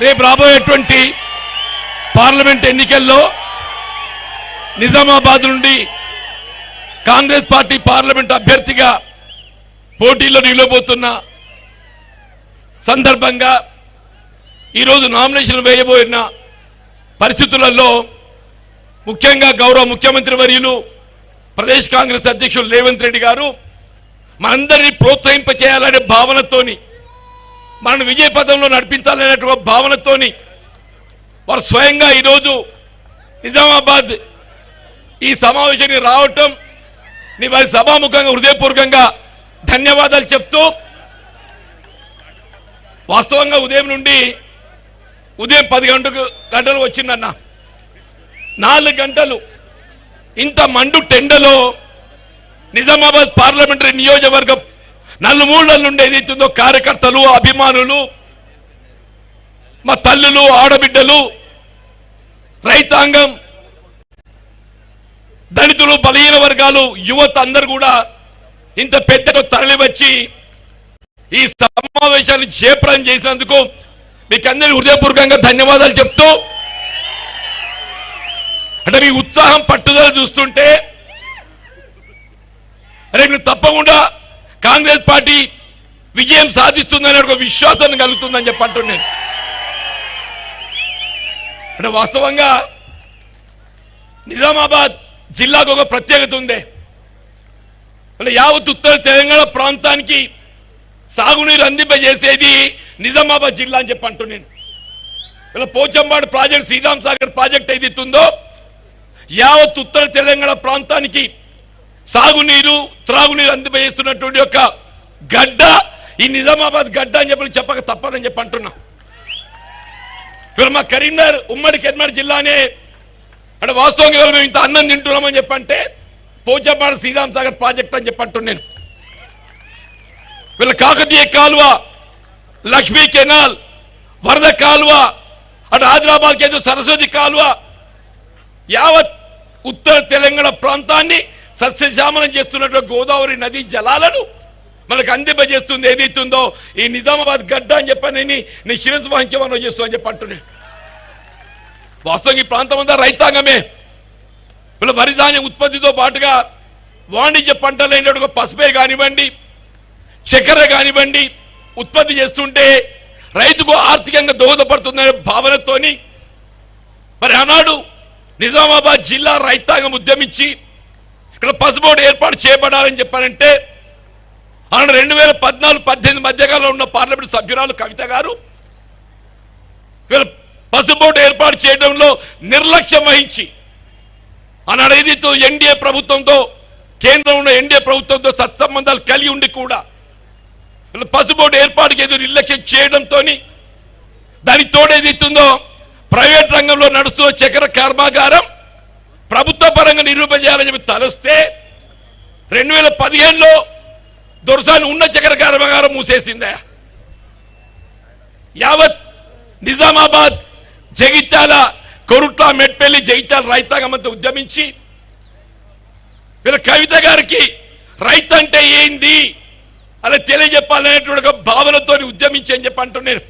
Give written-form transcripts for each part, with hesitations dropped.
రేపు రాబోయేటువంటి పార్లమెంట్ ఎన్నికల్లో నిజామాబాద్ నుండి కాంగ్రెస్ పార్టీ పార్లమెంట్ అభ్యర్థిగా పోటీలో నిలబోతున్న సందర్భంగా ఈరోజు నామినేషన్ వేయబోయిన పరిస్థితులలో ముఖ్యంగా గౌరవ ముఖ్యమంత్రి వర్యులు ప్రదేశ్ కాంగ్రెస్ అధ్యక్షులు రేవంత్ రెడ్డి గారు మనందరినీ ప్రోత్సహింపచేయాలనే భావనతోని మనం విజయపథంలో నడిపించాలనేటువంటి భావనతోని వారు స్వయంగా ఈరోజు నిజామాబాద్ ఈ సమావేశానికి రావటం వారి సభాముఖంగా హృదయపూర్వకంగా ధన్యవాదాలు చెప్తూ వాస్తవంగా ఉదయం 10 గంటలు వచ్చిందన్న 4 గంటలు ఇంత మండు టెండలో నిజామాబాద్ పార్లమెంటరీ నియోజకవర్గం నలుమూలల నుండి ఏదైతుందో కార్యకర్తలు అభిమానులు మా తల్లులు ఆడబిడ్డలు రైతాంగం దళితులు బలహీన వర్గాలు యువత అందరూ కూడా ఇంత పెద్దగా తరలి వచ్చి ఈ సమావేశాన్ని జయప్రదం చేసినందుకు మీకు అందరికీ హృదయపూర్వకంగా ధన్యవాదాలు చెప్తూ అంటే మీ ఉత్సాహం పట్టుదల చూస్తుంటే రేపు తప్పకుండా కాంగ్రెస్ పార్టీ విజయం సాధిస్తుందనే ఒక విశ్వాసం కలుగుతుందని చెప్పంటున్నాను. అంటే వాస్తవంగా నిజామాబాద్ జిల్లాకు ఒక ప్రత్యేకత ఉంది. యావత్ ఉత్తర తెలంగాణ ప్రాంతానికి సాగునీరు అందింపజేసేది నిజామాబాద్ జిల్లా అని చెప్పంటున్నాను. ఇలా పోచంపాడు ప్రాజెక్ట్ శ్రీరామ్ సాగర్ ప్రాజెక్ట్ ఏదైతుందో యావత్ ఉత్తర తెలంగాణ ప్రాంతానికి సాగునీరు త్రాగునీరు అందింపజేస్తున్నటువంటి యొక్క గడ్డ ఈ నిజామాబాద్ గడ్డ అని చెప్పక తప్పదని చెప్పి అంటున్నాం. మా కరీంనగర్ ఉమ్మడి కరీంనగర్ జిల్లానే అంటే వాస్తవంగా మేము ఇంత అన్నం తింటున్నామని చెప్పంటే పోచంపాడు శ్రీరామ్ సాగర్ ప్రాజెక్ట్ అని చెప్పంటున్నాను. వీళ్ళ కాకతీయ కాలువ, లక్ష్మీ కెనాల్, వరద కాలువ, అటు ఆదిలాబాద్కి ఏదో సరస్వతి కాలువ యావత్ ఉత్తర తెలంగాణ ప్రాంతాన్ని సస్యశ్యామలం చేస్తున్నటువంటి గోదావరి నదీ జలాలను మనకు అందింపజేస్తుంది ఏదైతుందో ఈ నిజామాబాద్ గడ్డ అని చెప్పని నీ శిరస్సు వహించమని చేస్తూ అని చెప్పి అంటున్నాను. వాస్తవంగా ఈ ప్రాంతం అంతా రైతాంగమే. వీళ్ళ వరి ధాన్యం ఉత్పత్తితో పాటుగా వాణిజ్య పంటలైనటువంటి పసుపే కానివ్వండి, చక్కెర కానివ్వండి ఉత్పత్తి చేస్తుంటే రైతుకు ఆర్థికంగా దోహదపడుతుందనే భావనతోని మరి ఆనాడు నిజామాబాద్ జిల్లా రైతాంగం ఉద్యమించి ఇక్కడ పసుబోర్డు ఏర్పాటు చేయబడాలని చెప్పారంటే ఆనాడు 2014-18 మధ్యకాలంలో ఉన్న పార్లమెంట్ సభ్యురాలు కవిత గారు పసుబోర్డు ఏర్పాటు చేయడంలో నిర్లక్ష్యం వహించి ఆనాడు ఏదైతే ఎన్డీఏ ప్రభుత్వంతో కేంద్రంలో ఎన్డీఏ ప్రభుత్వంతో సత్సంబంధాలు కలిగి ఉండి కూడా పసుబోర్డు ఏర్పాటుకి ఏదో నిర్లక్ష్యం చేయడంతో దానికి తోడేదిస్తుందో ప్రైవేట్ రంగంలో నడుస్తున్న చక్కెర కర్మాగారం ప్రభుత్వ పరంగా నిరూపించాలని చెప్పి తలస్తే 2015లో దొరసాని ఉన్న చక్కెర కర్మాగారం మూసేసిందా. యావత్ నిజామాబాద్, జగిత్యాల, కొరుట్ల, మెట్పల్లి, జగిత్యాల రైతాంగం అంతా ఉద్యమించి వీళ్ళ కవిత గారికి రైతు అంటే ఏంది అలా తెలియజెప్పాలనేటువంటి ఒక భావనతో ఉద్యమించి అని చెప్పి అంటున్నాను.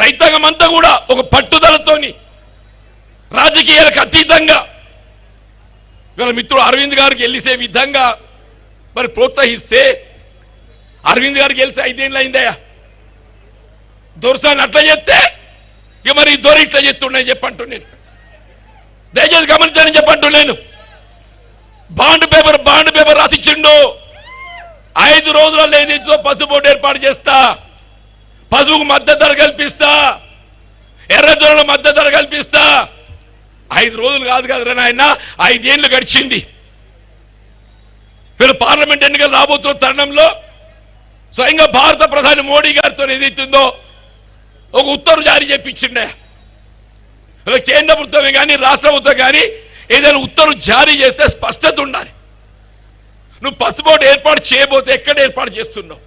రైతాంగం అంతా కూడా ఒక పట్టుదలతోని రాజకీయాలకు అతీతంగా వీళ్ళ మిత్రుడు అరవింద్ గారికి గెలిసే విధంగా మరి ప్రోత్సహిస్తే అరవింద్ గారికి గెలిస్తే 5 ఏళ్ళు అయిందయ్యా. దొరసాన్ని అట్లా చేస్తే ఇక మరి దొర ఇట్లా చేస్తున్నాయని చెప్పంటున్నాను. దయచేసి గమనించాలని చెప్పంటున్నాను. Bond paper రాసిచ్చిండు. 5 రోజులలో ఏదైతే పసుబోర్డు ఏర్పాటు చేస్తా, పసుపుకు మద్దతు ధర కల్పిస్తా, ఎర్రజొన్నలో మద్దతు ధర కల్పిస్తా. 5 రోజులు కాదు కదరా నాయన, 5 ఏళ్ళు గడిచింది. వీళ్ళు పార్లమెంట్ ఎన్నికలు రాబోతున్న తరుణంలో స్వయంగా భారత ప్రధాని మోడీ గారితో ఏదైతుందో ఒక ఉత్తర్వు జారీ చేయించిండే. వీళ్ళకి కేంద్ర ప్రభుత్వమే కానీ రాష్ట్ర ప్రభుత్వం కానీ ఏదైనా ఉత్తర్వు జారీ చేస్తే స్పష్టత ఉండాలి. నువ్వు పసుబోర్డు ఏర్పాటు చేయబోతే ఎక్కడ ఏర్పాటు చేస్తున్నావు?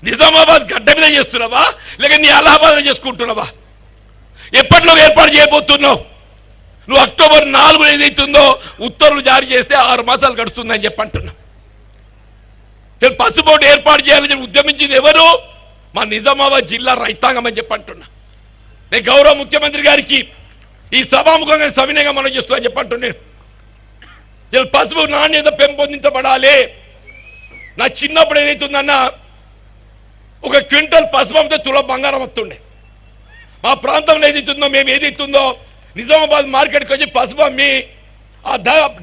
నిజామాబాద్ గడ్డ మీద చేస్తున్నావా లేక నీ అలహాబాద్ చేసుకుంటున్నావా? ఎప్పటిలో ఏర్పాటు చేయబోతున్నావు? నువ్వు అక్టోబర్ 4 ఏదైతుందో ఉత్తర్వులు జారీ చేస్తే 6 మాసాలు గడుస్తుందని చెప్పంటున్నావు. పసుబోర్డు ఏర్పాటు చేయాలని ఉద్యమించింది ఎవరు? మా నిజామాబాద్ జిల్లా రైతాంగం అని చెప్పంటున్నా. నేను గౌరవ ముఖ్యమంత్రి గారికి ఈ సభాముఖంగా సవినయంగా మనం చేస్తామని చెప్పంటున్నాను. పసుపు నాణ్యత పెంపొందించబడాలి. నా చిన్నప్పుడు ఏదైతుందన్నా ఒక క్వింటల్ పసుపు అమ్మితే తులం బంగారం వస్తుండే. మా ప్రాంతంలో ఏదైతుందో మేము ఏదైతుందో నిజామాబాద్ మార్కెట్కి వచ్చి పసుపు అమ్మి ఆ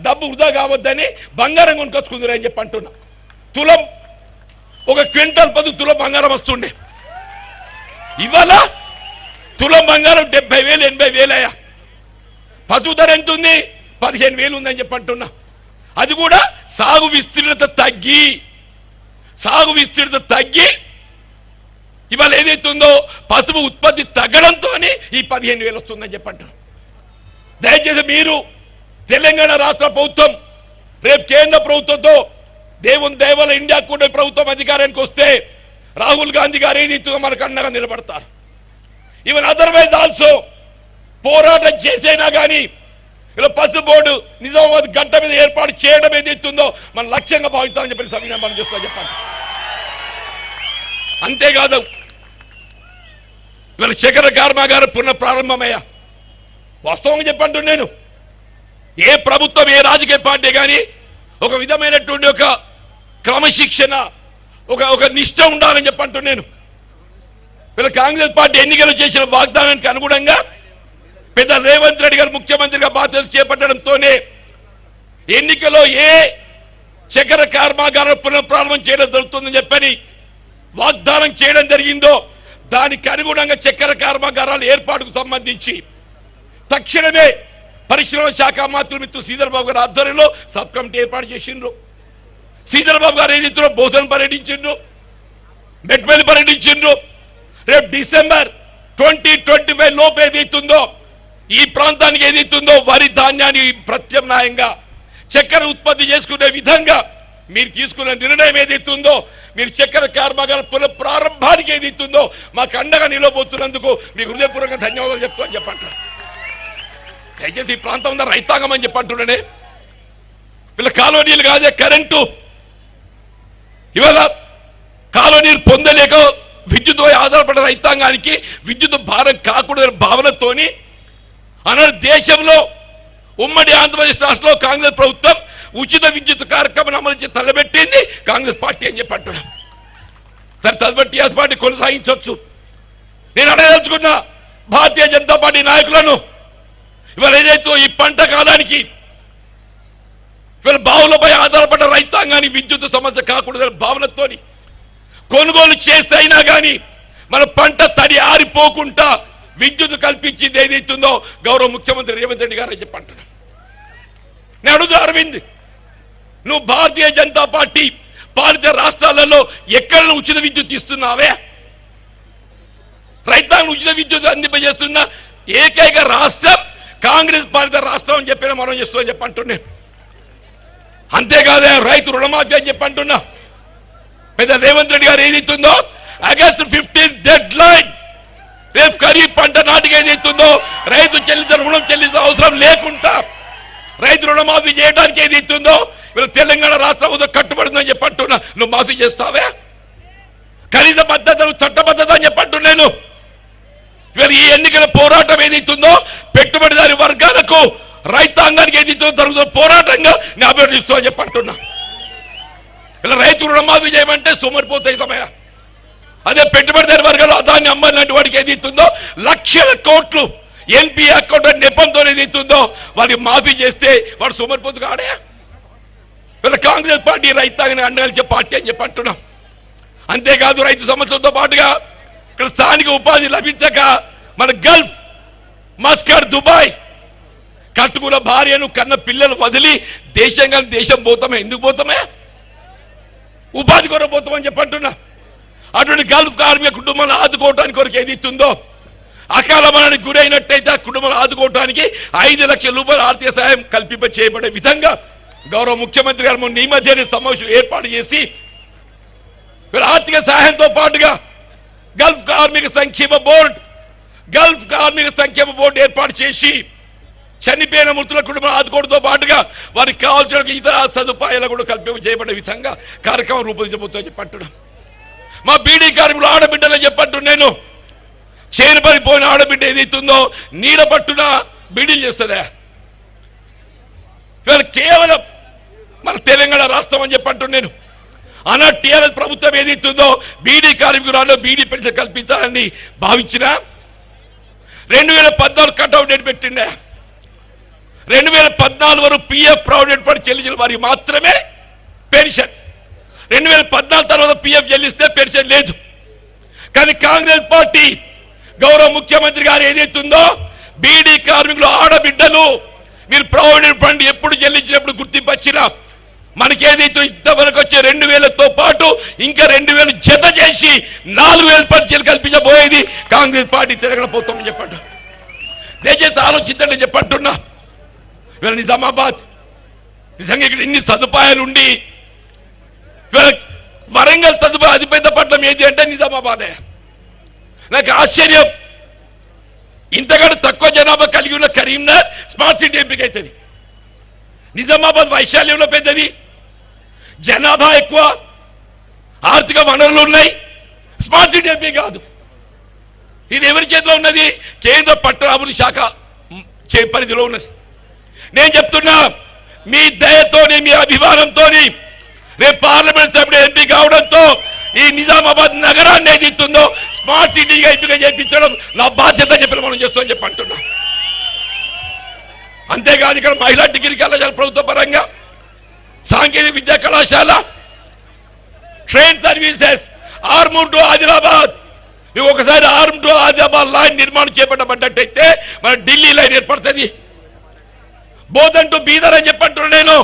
డబ్బు వృధా కావద్దని బంగారం కొనుకొచ్చుకుందరు అని చెప్పి అంటున్నా. తులం ఒక క్వింటల్ పసుపు తులం బంగారం వస్తుండే. ఇవాళ తులం బంగారం 70,000 80,000 అయ్యా. పసుపు ధర ఎంత ఉంది? 15,000 ఉందని చెప్పి అంటున్నా. అది కూడా సాగు విస్తీర్ణత తగ్గి ఇవాళ ఏదైతుందో పసుపు ఉత్పత్తి తగ్గడంతో ఈ 15,000 వస్తుందని చెప్పంటున్నా. దయచేసి మీరు తెలంగాణ రాష్ట్ర ప్రభుత్వం రేపు కేంద్ర ప్రభుత్వంతో దేవుని దయవల్ల ఇండియా కూడా ప్రభుత్వం అధికారానికి వస్తే రాహుల్ గాంధీ గారు ఏదైతుందో మనకు అండగా నిలబడతారు. ఈవెన్ అదర్వైజ్ ఆల్సో పోరాటం చేసైనా కానీ ఇలా పసుపు బోర్డు నిజామాబాద్ గడ్డ మీద ఏర్పాటు చేయడం ఏదైతుందో మన లక్ష్యంగా భావిస్తామని చెప్పి సమయం మనం చూస్తా చెప్పండి. అంతేకాదు ఇవాళ చక్కెర కర్మాగారం పునః ప్రారంభమయ్యా. వాస్తవంగా చెప్పండి, నేను ఏ ప్రభుత్వం ఏ రాజకీయ పార్టీ కానీ ఒక విధమైనటువంటి ఒక క్రమశిక్షణ ఒక నిష్ఠ ఉండాలని చెప్పంటు నేను. వీళ్ళ కాంగ్రెస్ పార్టీ ఎన్నికలు చేసిన వాగ్దానానికి అనుగుణంగా పెద్ద రేవంత్ రెడ్డి గారు ముఖ్యమంత్రిగా బాధ్యతలు చేపట్టడంతోనే ఎన్నికలో ఏ చక్కెర కర్మాగారం పునఃప్రారంభం చేయడం జరుగుతుందని చెప్పని వాగ్దానం చేయడం జరిగిందో దానికి అనుగుణంగా చక్కెర కర్మాగారాల ఏర్పాటుకు సంబంధించి తక్షణమే పరిశ్రమ శాఖ మంత్రి మిత్రులు శ్రీధర్ బాబు గారి ఆధ్వర్యంలో సబ్ కమిటీ ఏర్పాటు చేసిండ్రు. శ్రీధర్ బాబు గారు ఏదైతుందో భోజనం పర్యటించిండ్రు, మెట్పల్లి పర్యటించిండ్రు. రేపు డిసెంబర్ 2025 లోపు ఏదైతుందో ఈ ప్రాంతానికి ఏదైతుందో వరి ధాన్యాన్ని ప్రత్యామ్నాయంగా చక్కెర ఉత్పత్తి చేసుకునే విధంగా మీరు తీసుకున్న నిర్ణయం ఏదైతుందో మీరు చక్కెర కర్మాగారం పునఃప్రారంభానికి ఏదైతుందో మాకు అండగా నిలబోతున్నందుకు మీకు హృదయపూర్వకంగా ధన్యవాదాలు చెప్తామని చెప్పంటారు. దయచేసి ఈ ప్రాంతం ఉందా రైతాంగం అని చెప్పంటున్నానే. వీళ్ళ కాలువ నీళ్ళు కాదే కరెంటు ఇవాళ కాలువ నీరు పొందలేక విద్యుత్ ఆధారపడిన రైతాంగానికి విద్యుత్ భారం కాకూడదని భావనతోని అనాడు దేశంలో ఉమ్మడి ఆంధ్రప్రదేశ్ రాష్ట్రంలో కాంగ్రెస్ ప్రభుత్వం ఉచిత విద్యుత్ కార్యక్రమం అమలు చేసి తలబెట్టింది కాంగ్రెస్ పార్టీ అని చెప్పి అంటున్నాం. సరే తదుపరి టీఆర్ఎస్ పార్టీ కొనసాగించవచ్చు. నేను అడగదలుచుకున్న భారతీయ జనతా పార్టీ నాయకులను ఇవాళ ఏదైతే ఈ పంట కాలానికి ఇవాళ బావులపై ఆధారపడ్డ రైతాంగానికి విద్యుత్ సమస్య కాకూడదని భావనతో కొనుగోలు చేస్తే అయినా కానీ మన పంట తడి ఆరిపోకుండా విద్యుత్ కల్పించింది ఏదైతుందో గౌరవ ముఖ్యమంత్రి రేవంత్ రెడ్డి గారు చెప్పంటున్నా. నేను అడుగుతా అరవింద్, నువ్వు భారతీయ జనతా పార్టీ పాలిత రాష్ట్రాలలో ఎక్కడ ఉచిత విద్యుత్ ఇస్తున్నావే? రైతాంగం ఉచిత విద్యుత్ అందింపజేస్తున్న ఏకైక రాష్ట్రం కాంగ్రెస్ పాలిత రాష్ట్రం అని చెప్పిన మనం చేస్తామని చెప్పంటున్నా. అంతేకాదే రైతు రుణమాఫీ అని చెప్పంటున్నా. పెద్ద రేవంత్ రెడ్డి గారు ఏదైతుందో ఆగస్టు 15 డెడ్ లైన్, రేపు ఖరీఫ్ పంట నాటికి ఏదైతుందో రైతు రుణం చెల్లించిన అవసరం లేకుండా రైతు రుణమాఫీ చేయడానికి ఏదైతుందో వీళ్ళు తెలంగాణ రాష్ట్రం కట్టుబడిందని చెప్పంటున్నా. నువ్వు మాఫీ చేస్తావే? కనీస పద్ధతులు చట్టబద్ధత అని చెప్పంటున్నాను. ఇవాళ ఈ ఎన్నికల పోరాటం ఏదైతుందో పెట్టుబడిదారి వర్గాలకు రైతాంగానికి ఏదైతుందో జరుగుతుందో పోరాటంగా నేను అభివృద్ధిస్తామని చెప్పంటున్నా. ఇలా రైతు రుణమాఫీ చేయమంటే సోమరిపోతాయి సమయం. అదే పెట్టుబడిదారి వర్గాలు దాన్ని అమ్మాయిలాంటి వాడికి ఏదైతుందో లక్షల కోట్లు ఎన్పి అకౌంట్ నెపంతో ఏదైతుందో వాడికి మాఫీ చేస్తే వాడు సోమరిపోతు కాడే. వీళ్ళ కాంగ్రెస్ పార్టీ రైతాంగాన్ని అండగలిచే పార్టీ అని చెప్పి అంటున్నాం. అంతేకాదు రైతు సమస్యలతో పాటుగా ఇక్కడ స్థానిక ఉపాధి లభించక మన గల్ఫ్, మస్కట్, దుబాయ్ కట్టుకున్న భార్యను కన్న పిల్లలు వదిలి దేశం పోతామే. ఎందుకు పోతామే? ఉపాధి కొరకు పోతామని చెప్పంటున్నా. అటువంటి గల్ఫ్ కార్మిక కుటుంబాలను ఆదుకోవడానికి కొరకు ఏదైతుందో అకాల మరణానికి గురైనట్టయితే ఆ కుటుంబాలను ఆదుకోవడానికి 5 లక్షల రూపాయల ఆర్థిక సాయం కల్పింప చేయబడే విధంగా గౌరవ ముఖ్యమంత్రి గారు ఈ మధ్యనే సమావేశం ఏర్పాటు చేసి ఆర్థిక సహాయంతో పాటుగా గల్ఫ్ కార్మిక సంక్షేమ బోర్డు ఏర్పాటు చేసి చనిపోయిన మృతుల కుటుంబం ఆదుకోవడంతో పాటుగా వారికి కావాల్సిన ఇతర సదుపాయాలు కూడా కల్పింప చేయబడే విధంగా కార్యక్రమం రూపొందించబోతుందని చెప్పంటున్నాం. మా బీడీ కార్మికులు ఆడబిడ్డలని చెప్పట్టు నేను చేను పడిపోయిన ఆడబిడ్డ ఏదైతుందో నీడ పట్టున బీడీలు చేస్తుందా? ఇవాళ కేవలం మన తెలంగాణ రాష్ట్రం అని చెప్పట్టు నేను అన్న టీఆర్ఎస్ ప్రభుత్వం ఏదైతుందో బీడీ కార్మికురాల్లో బీడీ పెన్షన్ కల్పించాలని భావించిన 2014 కట్అవుట్ డేట్ పెట్టిండే 2014 వరకు పిఎఫ్ ప్రావిడెంట్ ఫండ్ చెల్లించిన వారికి మాత్రమే పెన్షన్. 2014 తర్వాత పిఎఫ్ చెల్లిస్తే పెన్షన్ లేదు. కానీ కాంగ్రెస్ పార్టీ గౌరవ ముఖ్యమంత్రి గారు ఏదైతుందో బీడీ కార్మికులు ఆడబిడ్డలు మీరు ప్రావిడెంట్ ఫండ్ ఎప్పుడు చెల్లించినప్పుడు గుర్తింపు వచ్చినా మనకేదైతే ఇంతవరకు వచ్చే 2000తో పాటు ఇంకా 2000 జత చేసి 4000 పెన్షన్ కల్పించబోయేది కాంగ్రెస్ పార్టీ తిరగకపోతామని చెప్పండి. దయచేసి ఆలోచించండి చెప్పంటున్నా. ఇవాళ నిజామాబాద్ నిజంగా ఇక్కడ ఇన్ని సదుపాయాలు ఉండి వరంగల్ తదుపరి అతిపెద్ద పట్టణం ఏది అంటే నిజామాబాదే. నాకు ఆశ్చర్యం, ఇంతకంటే తక్కువ జనాభా కలిగి ఉన్న కరీంనగర్ స్మార్ట్ సిటీ ఎంపిక అవుతుంది. నిజామాబాద్ వైశాల్యంలో పెద్దది, జనాభా ఎక్కువ, ఆర్థిక వనరులు ఉన్నాయి, స్మార్ట్ సిటీ ఎంపిక కాదు. ఇది ఎవరి చేతిలో ఉన్నది? కేంద్ర పట్టణాభివృద్ధి శాఖ పరిధిలో ఉన్నది. నేను చెప్తున్నా, మీ దయతోని మీ అభిమానంతోని రేపు పార్లమెంట్ సభ్యుడు ఎంపీ కావడంతో ఈ నిజామాబాద్ నగరాన్ని ఏదిస్తుందో స్మార్ట్ సిటీగా ఎంపిక చేయించడం నా బాధ్యత చెప్పి మనం చేస్తామని చెప్పి అంటున్నా. అంతేకాదు ఇక్కడ మహిళా డిగ్రీ కళాశాల ప్రభుత్వ పరంగా, సాంకేతిక విద్యా కళాశాల, train services, Armoor to Adilabad. ఒకసారి ఆర్మూర్ టు ఆదిలాబాద్ లైన్ నిర్మాణం చేపట్టబడ్డట్టయితే మన ఢిల్లీ లైన్ ఏర్పడుతుంది. బోధన్ టు బీదర్ అని చెప్పంటున్నా. నేను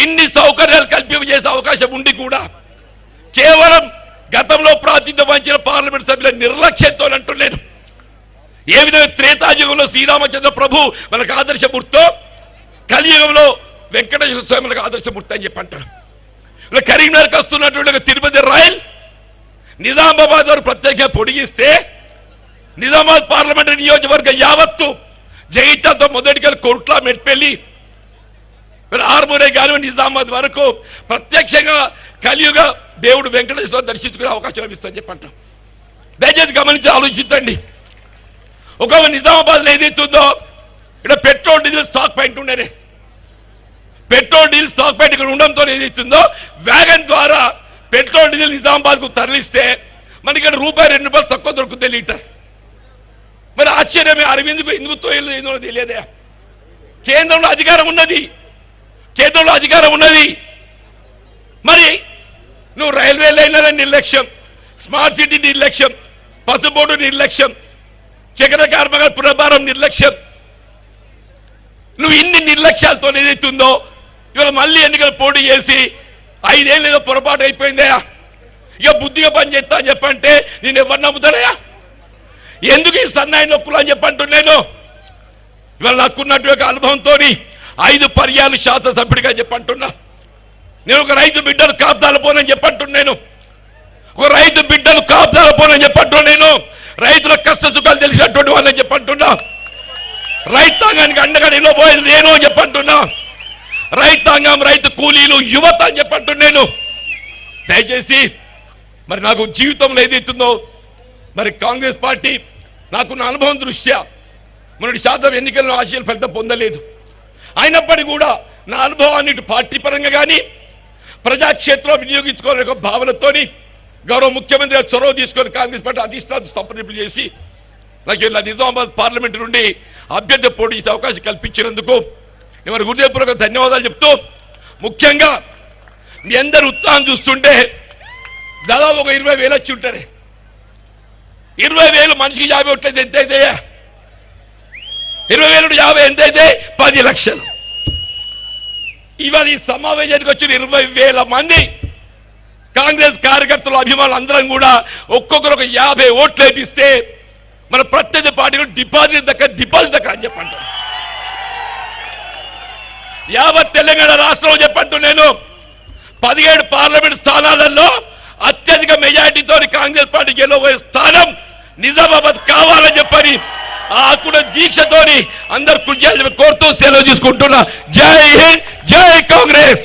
ఇన్ని సౌకర్యాలు కల్పించేసే అవకాశం ఉండి కూడా కేవలం గతంలో ప్రాతినిధ్యం వహించిన పార్లమెంట్ సభ్యుల నిర్లక్ష్యంతో అంటున్నాను. ఏ విధంగా త్రేతాయుగంలో శ్రీరామచంద్ర ప్రభు మనకు ఆదర్శమూర్తో, కలియుగంలో వెంకటేశ్వర స్వామి మనకు ఆదర్శమూర్తి అని చెప్పి అంటాడు. ఇలా కరీంనగర్కి వస్తున్నటువంటి తిరుపతి రైల్ నిజామాబాద్ వారు ప్రత్యేకంగా పొడిగిస్తే నిజామాబాద్ పార్లమెంటరీ నియోజకవర్గం యావత్తు జగిత్యాలతో మొదటికెళ్ళి కొట్ల మెట్పల్లి ఆర్మూరే కానీ నిజామాబాద్ వరకు ప్రత్యక్షంగా కలియుగ దేవుడు వెంకటేశ్వర దర్శించుకునే అవకాశం లభిస్తుందని చెప్పంటాం. దయచేసి గమనించి ఆలోచించండి. ఒకవేళ నిజామాబాద్లో ఏదైతుందో ఇక్కడ పెట్రోల్ డీజిల్ స్టాక్ పాయింట్ ఉండేది. పెట్రోల్ డీజిల్ స్టాక్ పాయింట్ ఇక్కడ ఉండడంతో ఏదైతుందో వ్యాగన్ ద్వారా పెట్రోల్ డీజిల్ నిజామాబాద్కు తరలిస్తే మనకి ఇక్కడ ₹2 తక్కువ దొరుకుతుంది లీటర్. మరి ఆశ్చర్యమే, అరవింద్కు ఎందుకు ఏందో తెలియదే. కేంద్రంలో అధికారం ఉన్నది, మరి నువ్వు రైల్వే లైన్ల నిర్లక్ష్యం, స్మార్ట్ సిటీ నిర్లక్ష్యం, పసుబోర్డు నిర్లక్ష్యం, చక్ర కార్మికుల పునర్భారం నిర్లక్ష్యం, నువ్వు ఇన్ని నిర్లక్ష్యాలతో ఏదైతుందో ఇవాళ మళ్ళీ ఎన్నికలు పోటీ చేసి 5 ఏళ్ళు ఏదో పొరపాటు అయిపోయిందయా, ఇక బుద్ధిగా పని చేస్తా అని చెప్పంటే నేను ఎవరు నమ్ముతానయా? ఎందుకు ఈ సన్నాయి నొప్పులు అని చెప్పంటున్నాను. ఇవాళ నాకున్నటువంటి అనుభవంతో 5 పర్యాలు శాసనసభ్యుడిగా చెప్పంటున్నా. నేను ఒక రైతు బిడ్డలు కాపుదాల పోనని చెప్పంటున్నాను. రైతుల కష్ట సుఖాలు తెలిసినటువంటి వాళ్ళని చెప్పంటున్నా. రైతాంగానికి అండగా నిలబోయేది నేను అని చెప్పంటున్నా. రైతాంగం, రైతు కూలీలు, యువత అని చెప్పంటున్నాను. దయచేసి మరి నాకు జీవితంలో ఏదైతుందో మరి కాంగ్రెస్ పార్టీ నాకున్న అనుభవం దృష్ట్యా మొన్నటి శాతం ఎన్నికల్లో ఆశయాలు ఫలితం పొందలేదు. అయినప్పటికీ కూడా నా అనుభవాన్ని ఇటు పార్టీ పరంగా కానీ ప్రజాక్షేత్రం వినియోగించుకోవాలనే ఒక భావనతోని గౌరవ ముఖ్యమంత్రి గారు చొరవ తీసుకొని కాంగ్రెస్ పార్టీ అధిష్టానం సంప్రదింపులు చేసి నాకు ఇలా నిజామాబాద్ పార్లమెంట్ నుండి అభ్యర్థి పోటీ చేసే అవకాశం కల్పించినందుకు నేను హృదయపూర్వక ధన్యవాదాలు చెప్తూ, ముఖ్యంగా మీ అందరు ఉత్సాహం చూస్తుంటే దాదాపు ఒక 20,000 వచ్చి ఉంటారు. 20,000 మనిషికి 50 ఓట్లయితే ఎంతైతే 20,000 50 ఎంతైతే 10 లక్షలు. ఇవాళ ఈ సమావేశానికి వచ్చిన 20,000 మంది కాంగ్రెస్ కార్యకర్తలు, అభిమానులు అందరం కూడా ఒక్కొక్కరు ఒక 50 ఓట్లు వేపిస్తే మన ప్రత్యర్థి పార్టీలు డిపాజిట్ దక్క అని చెప్పంటారు. యావత్ తెలంగాణ రాష్ట్రంలో చెప్పంటూ నేను 17 పార్లమెంట్ స్థానాలలో అత్యధిక మెజార్టీతో కాంగ్రెస్ పార్టీ గెలవబోయే స్థానం నిజామాబాద్ కావాలని చెప్పని ఆకుల దీక్షతోని అందరు కృషి చేయాలని కోరుతూ సెలవు తీసుకుంటున్నా. జై హింద్, జై కాంగ్రెస్.